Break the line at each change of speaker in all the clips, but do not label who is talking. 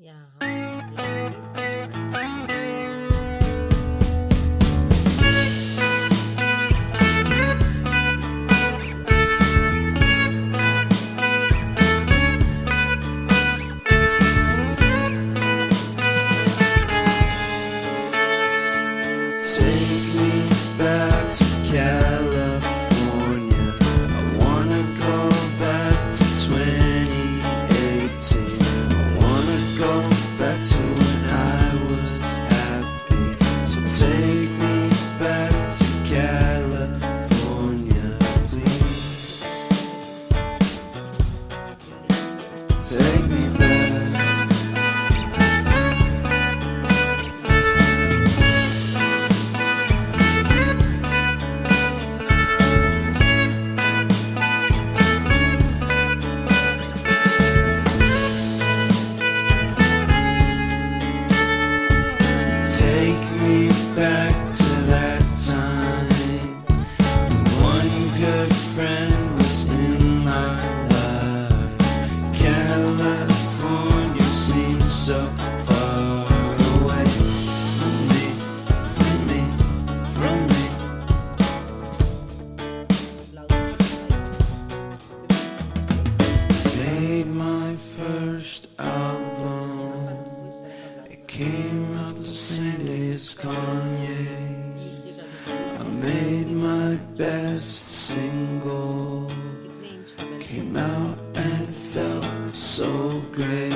यहाँ हम ब्लाउज की कटिंग करेंगे।
Take me back to California. I wanna go back to 2018. I wanna go back to when I was happy. So take me back to California, please. Take me back. Take me back to that time. One good friend was in my life. California seems so far away from me, from me, from me. Made my first album. It came out the same day as Kanye. I made my best single. Came out and felt so great.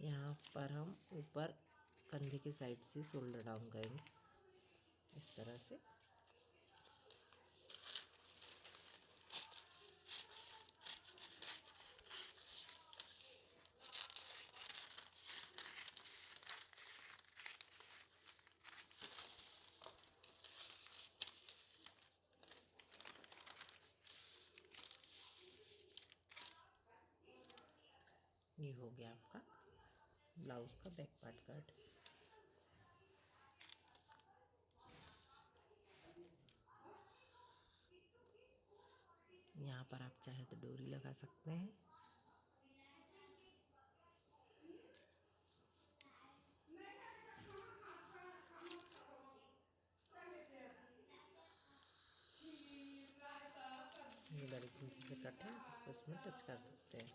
यहाँ पर हम ऊपर कंधे की side से shoulder down करेंगे इस तरह से। ये हो गया आपका ब्लाउज का बैक पार्ट कट। यहाँ पर आप चाहे तो डोरी लगा सकते हैं। ये बारीक इंची से कट है, इसको इसमें टच कर सकते हैं।